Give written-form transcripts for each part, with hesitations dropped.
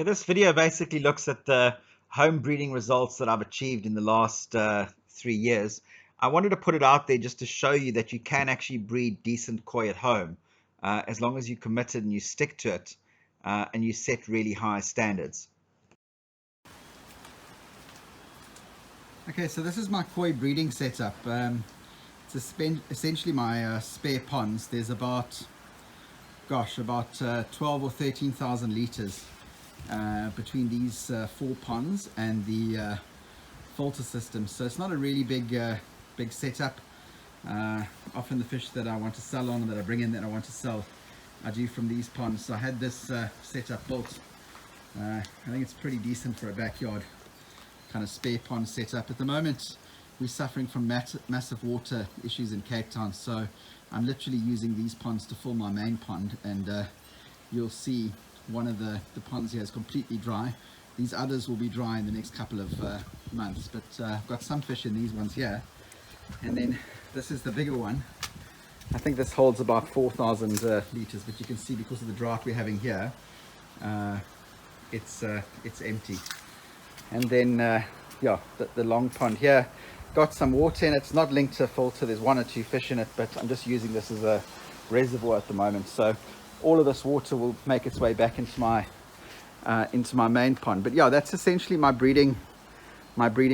Okay, this video basically looks at the home breeding results that I've achieved in the last 3 years. I wanted to put it out there just to show you that you can actually breed decent koi at home as long as you're committed and you stick to it and you set really high standards. Okay, so this is my koi breeding setup. It's essentially my spare ponds. There's about 12 or 13,000 litres between these 4 ponds and the filter system. So it's not a really big setup. Often the fish that I want to sell on, or that I bring in that I want to sell, I do from these ponds. So I had this setup built. I think it's pretty decent for a backyard kind of spare pond setup. At the moment we're suffering from massive water issues in Cape Town, so I'm literally using these ponds to fill my main pond, and you'll see one of the ponds here is completely dry. These others will be dry in the next couple of months, but I've got some fish in these ones here. And then this is the bigger one. I think this holds about 4,000 litres, but you can see because of the drought we're having here, it's empty. And then yeah, the long pond here got some water in it. It's not linked to a filter. There's 1 or 2 fish in it, but I'm just using this as a reservoir at the moment. So all of this water will make its way back into my main pond. But yeah, that's essentially my breeding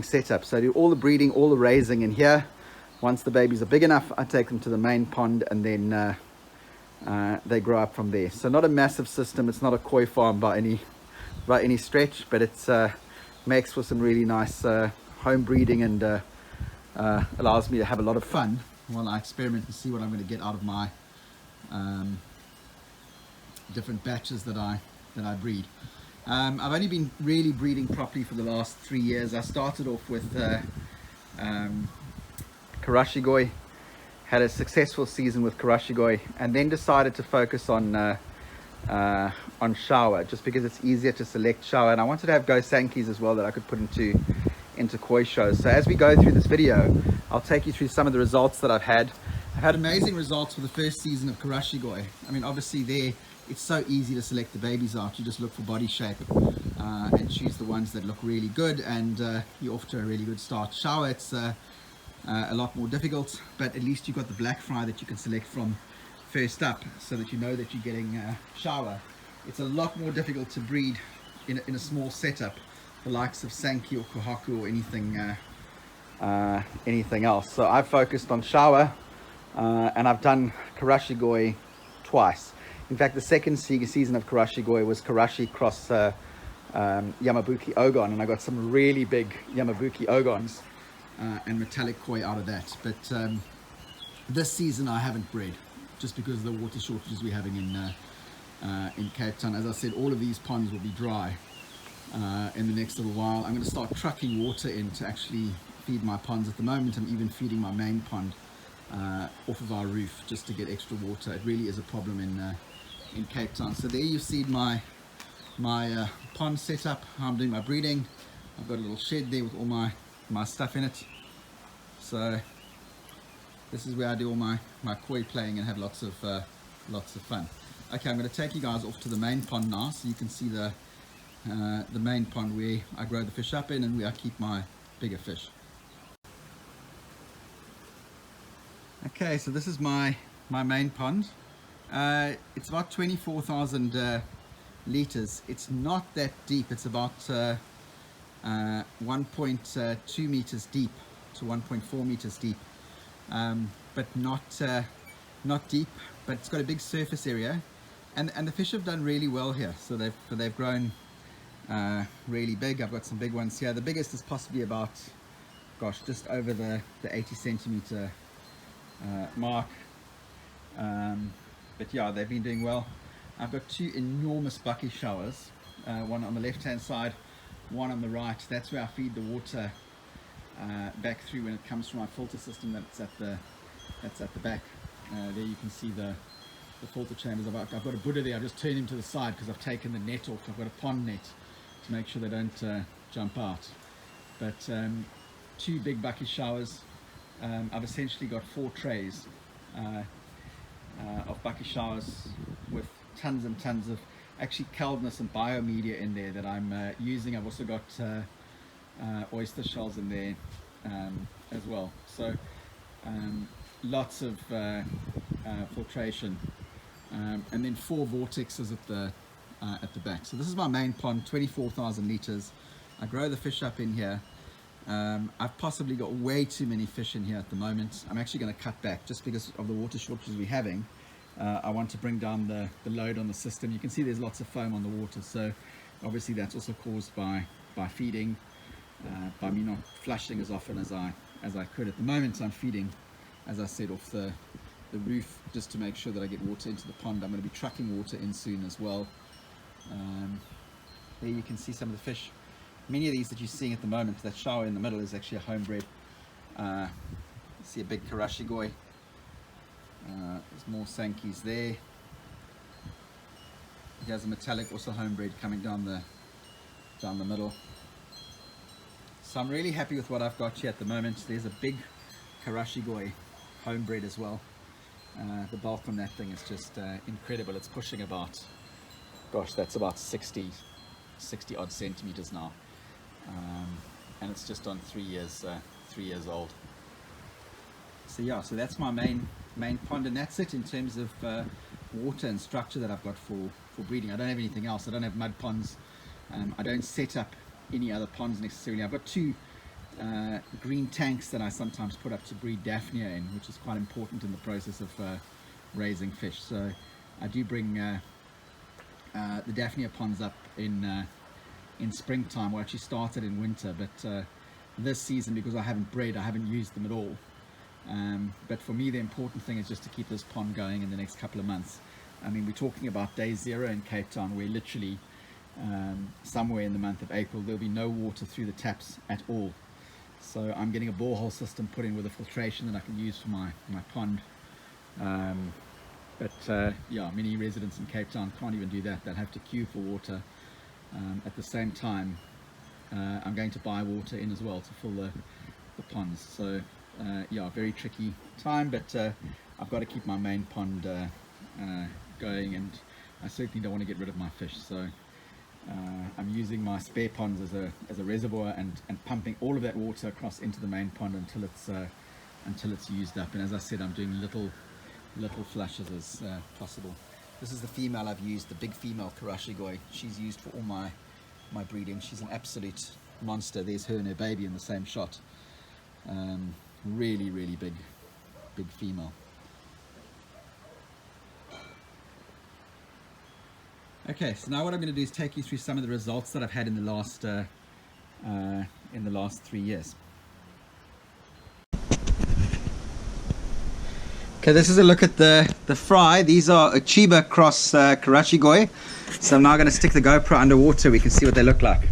setup. So I do all the breeding, all the raising in here. Once the babies are big enough, I take them to the main pond, and then they grow up from there. So not a massive system. It's not a koi farm by any stretch, but it's makes for some really nice home breeding, and allows me to have a lot of fun while I experiment and see what I'm going to get out of my different batches that I breed. I've only been really breeding properly for the last 3 years. I started off with Karashigoi, had a successful season with Karashigoi, and then decided to focus on shower, just because it's easier to select shower, and I wanted to have go Sankeys as well that I could put into koi shows. So as we go through this video, I'll take you through some of the results that I've had. I've had amazing results for the first season of Karashigoi. I mean, obviously there it's so easy to select the babies out. You just look for body shape and choose the ones that look really good, and you're off to a really good start. Shower, it's a lot more difficult, but at least you've got the black fry that you can select from first up, so that you know that you're getting shower. It's a lot more difficult to breed in a small setup, the likes of Sankey or Kohaku or anything else. So I've focused on shower, and I've done Karashigoi twice. In fact, the second season of Karashigoi was Karashi cross Yamabuki Ogon, and I got some really big Yamabuki Ogons and metallic koi out of that. But this season I haven't bred, just because of the water shortages we're having in Cape Town. As I said, all of these ponds will be dry in the next little while. I'm going to start trucking water in to actually feed my ponds. At the moment I'm even feeding my main pond off of our roof just to get extra water. It really is a problem in Cape Town. So there you see my pond setup, how I'm doing my breeding. I've got a little shed there with all my stuff in it. So this is where I do all my koi playing and have lots of fun. Okay, I'm going to take you guys off to the main pond now, so you can see the main pond where I grow the fish up in, and where I keep my bigger fish. Okay, so this is my main pond. It's about 24,000 litres. It's not that deep. It's about 1.2 meters deep to 1.4 meters deep. But not deep, but it's got a big surface area, and the fish have done really well here. So they've grown really big. I've got some big ones here. The biggest is possibly about, gosh, just over the 80 centimeter mark. But yeah, they've been doing well. I've got 2 enormous bucky showers, one on the left hand side, one on the right. That's where I feed the water back through when it comes from my filter system that's at the back. There you can see the filter chambers. I've got a Buddha there. I just turned him to the side because I've taken the net off. I've got a pond net to make sure they don't jump out. But 2 big bucky showers. I've essentially got 4 trays of bucky showers with tons and tons of actually coldness and biomedia in there that I'm using. I've also got oyster shells in there as well. So lots of filtration, and then 4 vortexes at the back. So this is my main pond, 24,000 liters. I grow the fish up in here. I've possibly got way too many fish in here at the moment. I'm actually going to cut back just because of the water shortages we're having. I want to bring down the load on the system. You can see there's lots of foam on the water, so obviously that's also caused by feeding, by me not flushing as often as I could. At the moment I'm feeding, as I said, off the roof just to make sure that I get water into the pond. I'm going to be trucking water in soon as well. There you can see some of the fish. Many of these that you're seeing at the moment, that shower in the middle is actually a homebred. You see a big karashigoi. There's more sankies there. Here's a metallic, also homebred, coming down the middle. So I'm really happy with what I've got here at the moment. There's a big karashigoi homebred as well. The bulk on that thing is just incredible. It's pushing about, gosh, that's about 60 odd centimeters now, and it's just on 3 years old. So yeah, so that's my main pond, and that's it in terms of water and structure that I've got for breeding. I don't have anything else. I don't have mud ponds. I don't set up any other ponds necessarily. I've got 2 green tanks that I sometimes put up to breed Daphnia in, which is quite important in the process of raising fish. So I do bring the Daphnia ponds up in springtime. Well, actually started in winter, but this season, because I haven't bred, I haven't used them at all. But for me, the important thing is just to keep this pond going in the next couple of months. I mean, we're talking about day 0 in Cape Town, where literally somewhere in the month of April there'll be no water through the taps at all. So I'm getting a borehole system put in with a filtration that I can use for my pond. Yeah, many residents in Cape Town can't even do that. They'll have to queue for water. At the same time, I'm going to buy water in as well to fill the ponds. So yeah, very tricky time, but I've got to keep my main pond going, and I certainly don't want to get rid of my fish. So I'm using my spare ponds as a reservoir and pumping all of that water across into the main pond until it's used up. And as I said, I'm doing little flushes as possible. This is the female I've used, the big female karashigoi. She's used for all my breeding. She's an absolute monster. There's her and her baby in the same shot. Really big female. Okay, so now what I'm going to do is take you through some of the results that I've had in the last 3 years. Okay, this is a look at the fry. These are a Chiba cross karashigoi. So I'm now going to stick the GoPro underwater. We can see what they look like.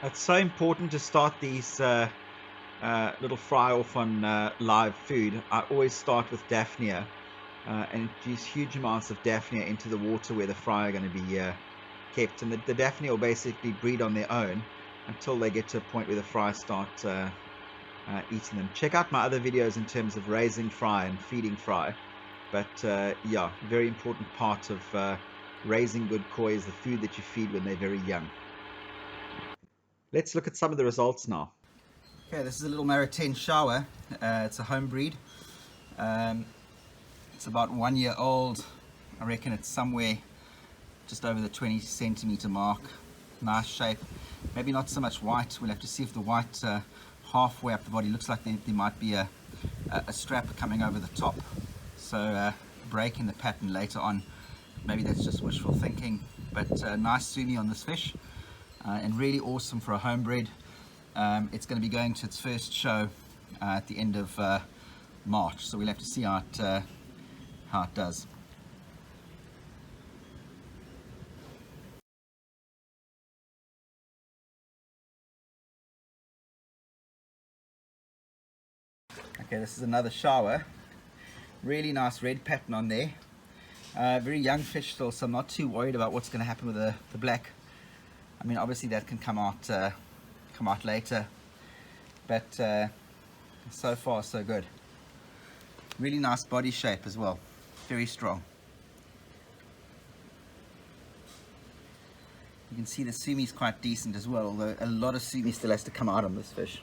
It's so important to start these little fry off on live food. I always start with Daphnia and introduce huge amounts of Daphnia into the water where the fry are going to be kept, and the Daphnia will basically breed on their own until they get to a point where the fry start eating them. Check out my other videos in terms of raising fry and feeding fry, but yeah, very important part of raising good koi is the food that you feed when they're very young. Let's look at some of the results now. Okay, this is a little Mara 10 shower. It's a home breed. It's about 1 year old. I reckon it's somewhere just over the 20 centimeter mark. Nice shape. Maybe not so much white. We'll have to see if the white halfway up the body looks like there might be a strap coming over the top. So breaking the pattern later on. Maybe that's just wishful thinking. But nice sumi on this fish. And really awesome for a home breed. It's going to be going to its first show at the end of March, so we'll have to see how it does. Okay, this is another shower. Really nice red pattern on there. Very young fish still, so I'm not too worried about what's going to happen with the black. I mean, obviously that can come out later, but so far so good. Really nice body shape as well, very strong. You can see the sumi is quite decent as well, although a lot of sumi still has to come out on this fish.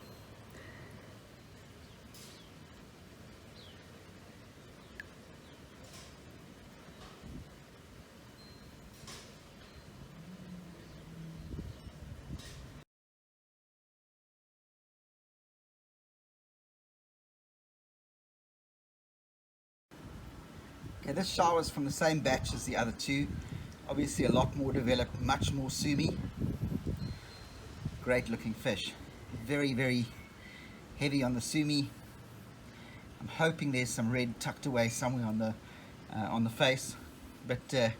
Okay, this shower is from the same batch as the other two. Obviously a lot more developed, much more sumi. Great looking fish. Very, very heavy on the sumi. I'm hoping there's some red tucked away somewhere on the face. But you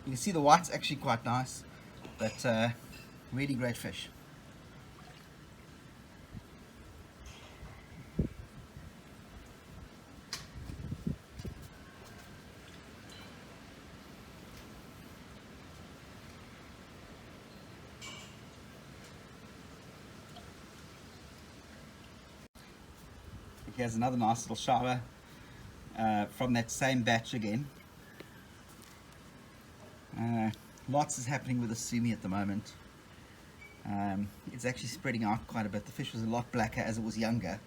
can see the white's actually quite nice. But really great fish. Here's another nice little shower from that same batch again. Lots is happening with the sumi at the moment. It's actually spreading out quite a bit. The fish was a lot blacker as it was younger.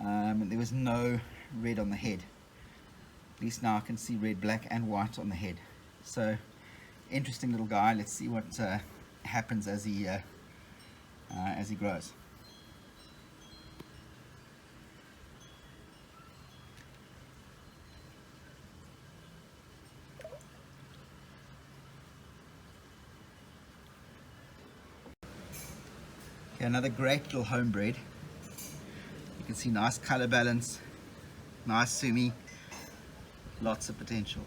There was no red on the head. At least now I can see red, black and white on the head. So interesting little guy. Let's see what happens as he grows. Okay, another great little home breed. You can see nice color balance, nice sumi, lots of potential.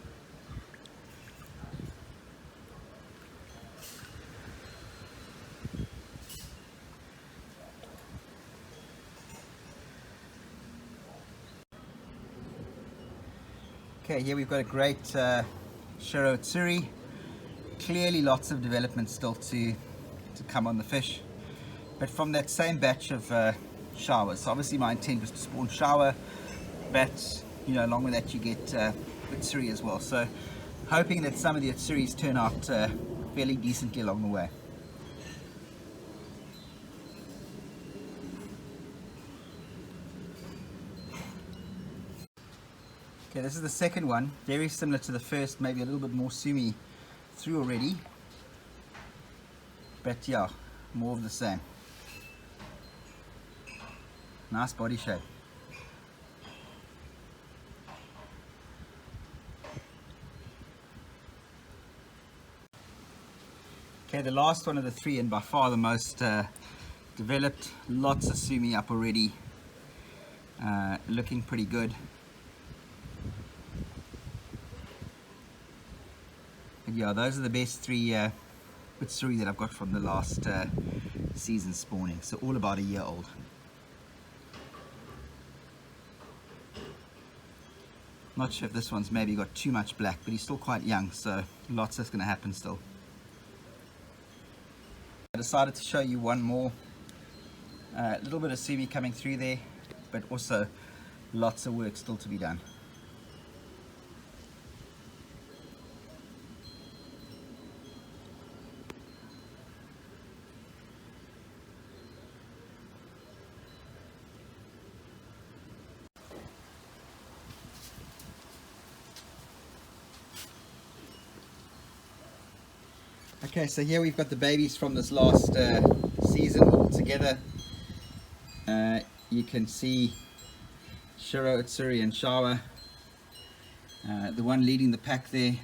Okay, here we've got a great Shiro Tsuri. Clearly lots of development still to come on the fish. But from that same batch of showers. So obviously my intent was to spawn shower, but you know, along with that you get Utsuri as well. So hoping that some of the Utsuris turn out fairly decently along the way. Okay, this is the second one, very similar to the first, maybe a little bit more sumi through already. But yeah, more of the same. Nice body shape. Okay, the last one of the three and by far the most developed. Lots of sumi up already. Looking pretty good. And yeah, those are the best three Utsuri that I've got from the last season spawning. So all about a year old. Not sure if this one's maybe got too much black, but he's still quite young, so lots is going to happen still. I decided to show you one more. A little bit of sumi coming through there, but also lots of work still to be done. Okay, so here we've got the babies from this last season all together. You can see Shiro, Utsuri and Shawa, the one leading the pack there,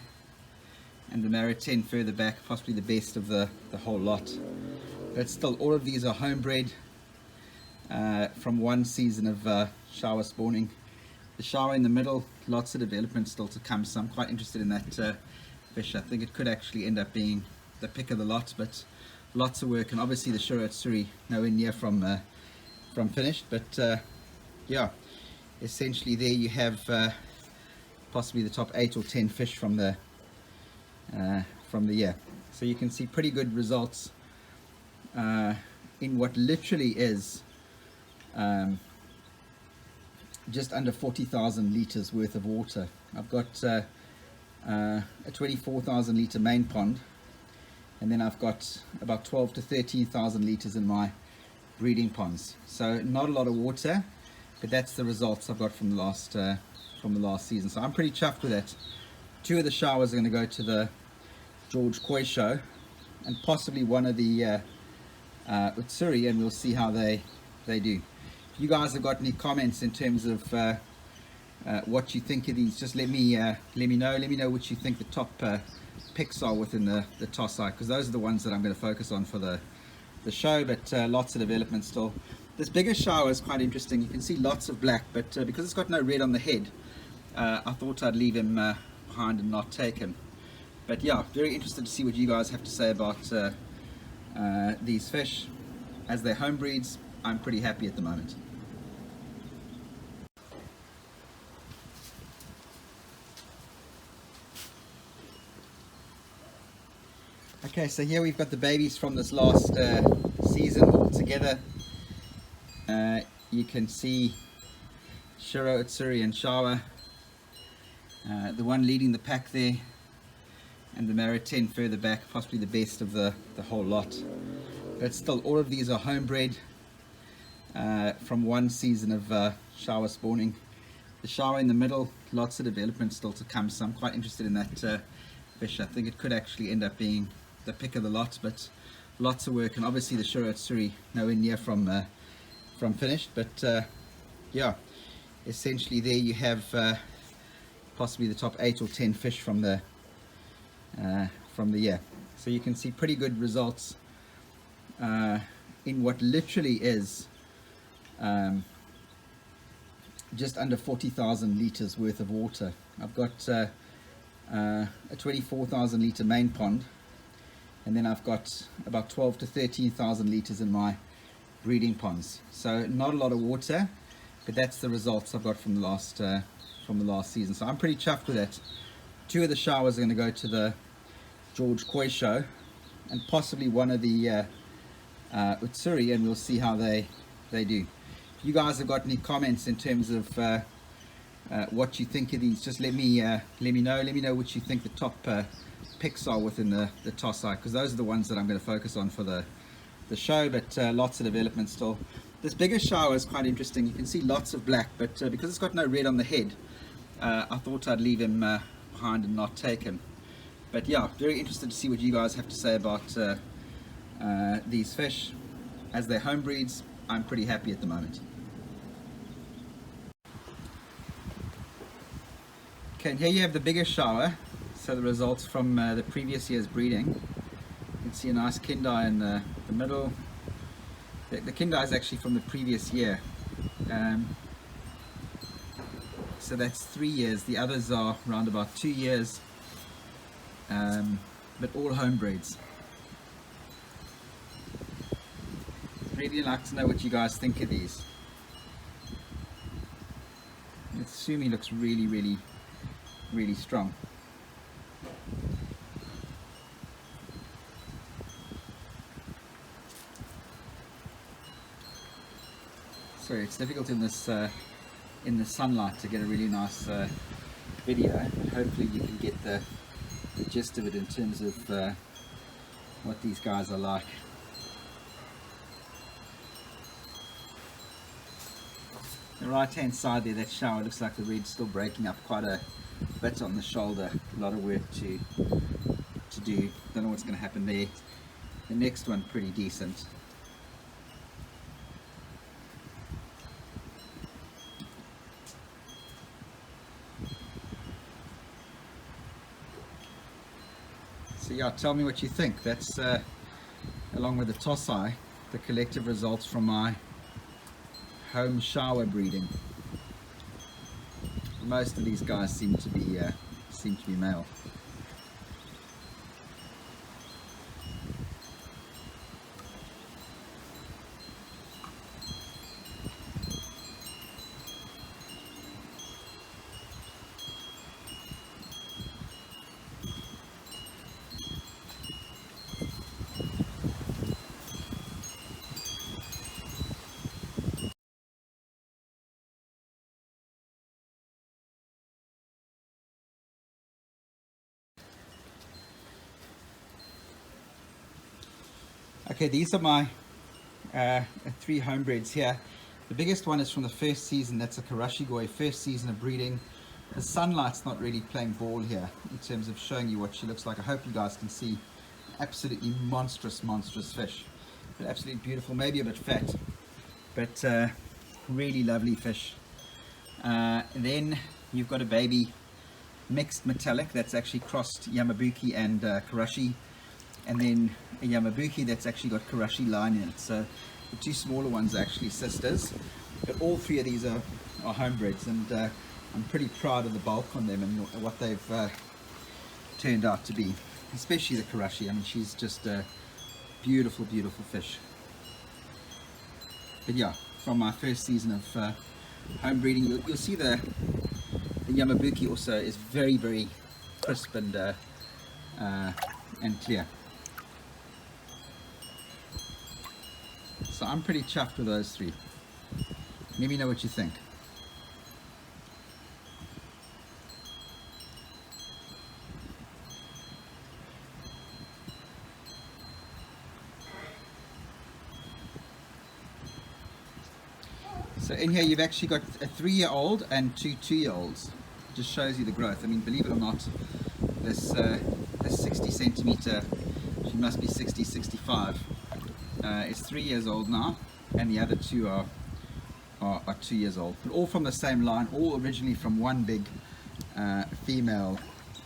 and the Mara 10 further back, possibly the best of the whole lot. But still, all of these are homebred from one season of Shawa spawning. The Shawa in the middle, lots of development still to come, so I'm quite interested in that fish. I think it could actually end up being the pick of the lot, but lots of work, and obviously the Shiro Utsuri nowhere near from finished. But yeah, essentially there you have possibly the top 8 or 10 fish from the year. So you can see pretty good results in what literally is just under 40,000 litres worth of water. I've got a 24,000 litre main pond, and then I've got about 12 to 13,000 litres in my breeding ponds. So not a lot of water, but that's the results I've got from the last season. So I'm pretty chuffed with that. 2 of the showers are going to go to the George Koi show, and possibly one of the Utsuri, and we'll see how they do. If you guys have got any comments in terms of what you think of these, just let me know. Let me know what you think the top picks are within the toss eye, because those are the ones that I'm going to focus on for the show. But lots of development still. This bigger shower is quite interesting. You can see lots of black, but because it's got no red on the head, I thought I'd leave him behind and not take him. But yeah, very interested to see what you guys have to say about these fish. As they're home breeds, I'm pretty happy at the moment. Okay, so here we've got the babies from this last season all together. You can see Shiro, Utsuri and Shawa, the one leading the pack there, and the Mara 10 further back, possibly the best of the whole lot. But still, all of these are homebred from one season of Shawa spawning. The Shawa in the middle, lots of development still to come, so I'm quite interested in that fish. I think it could actually end up being the pick of the lot, but lots of work, and obviously the Shiro Utsuri nowhere near from finished. But yeah, essentially there you have possibly the top 8 or 10 fish from the year. So you can see pretty good results in what literally is just under 40,000 litres worth of water. I've got a 24,000 litre main pond, and then I've got about 12 to 13,000 litres in my breeding ponds. So not a lot of water, but that's the results I've got from the last season. So I'm pretty chuffed with that. 2 of the showers are going to go to the George Koi show, and possibly one of the Utsuri, and we'll see how they do. If you guys have got any comments in terms of what you think of these, just let me know. Let me know what you think the top picks are within the toss eye, because those are the ones that I'm going to focus on for the show. But lots of development still. This bigger shower is quite interesting. You can see lots of black, but because it's got no red on the head, I thought I'd leave him behind and not take him. But yeah, very interested to see what you guys have to say about these fish. As they're home breeds, I'm pretty happy at the moment. Okay, and here you have the bigger shower. So the results from the previous year's breeding. You can see a nice kindai in the middle. The kindai is actually from the previous year. So that's 3 years. The others are around about 2 years, but all home breeds. Really like to know what you guys think of these. Sumi looks really strong. Sorry, it's difficult in the sunlight to get a really nice video, but hopefully you can get the gist of it in terms of what these guys are like. The right hand side there, that shower, looks like the red's still breaking up quite a bit on the shoulder. A lot of work to do. Don't know what's going to happen there. The next one pretty decent. So yeah, tell me what you think. That's along with the Tosai, the collective results from my home shower breeding. Most of these guys seem to be male. Okay, these are my 3 homebreds here. The biggest one is from the first season. That's a Karashigoi, first season of breeding. The sunlight's not really playing ball here in terms of showing you what she looks like. I hope you guys can see. Absolutely monstrous fish, but absolutely beautiful, maybe a bit fat, but really lovely fish. Then you've got a baby mixed metallic that's actually crossed Yamabuki and Karashi, and then a Yamabuki that's actually got Karashi line in it. So the 2 smaller ones are actually sisters, but all 3 of these are homebreds, and I'm pretty proud of the bulk on them and what they've turned out to be, especially the Karashi. I mean, she's just a beautiful fish. But yeah, from my first season of home breeding, you'll see the Yamabuki also is very crisp and clear. So I'm pretty chuffed with those 3. Let me know what you think. So in here you've actually got a 3-year-old and 2 2-year-olds. Just shows you the growth. I mean, believe it or not, this 60 centimeter, she must be 60, 65, is 3 years old now, and the other 2 are 2 years old. But all from the same line, all originally from one big female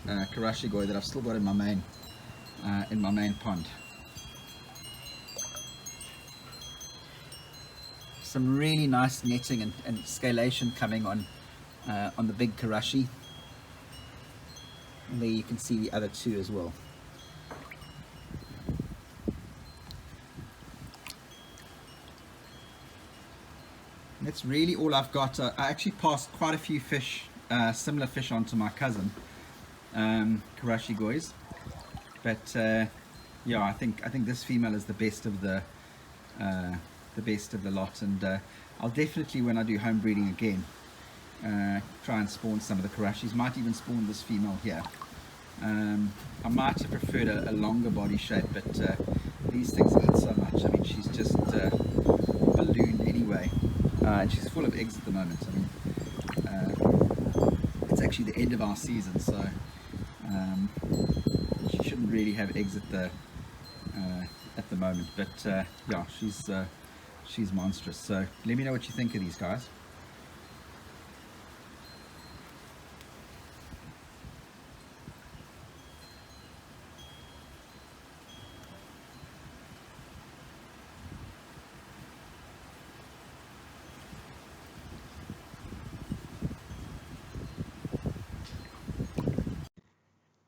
Karashigoi that I've still got in my main pond. Some really nice netting and scalation coming on the big Karashi. And there you can see the other 2 as well. And that's really all I've got. I actually passed quite a few fish, similar fish, on to my cousin, Karashigois. But yeah, I think this female is the best of the lot, and I'll definitely, when I do home breeding again, try and spawn some of the Karashis. Might even spawn this female here. I might have preferred a longer body shape, but these things eat so much. I mean, she's just ballooned anyway, and she's full of eggs at the moment. I mean, it's actually the end of our season, so she shouldn't really have eggs at the moment. But yeah, she's monstrous. So let me know what you think of these guys.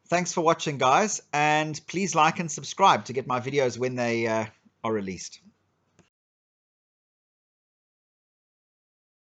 Thanks for watching, guys, and please like and subscribe to get my videos when they are released.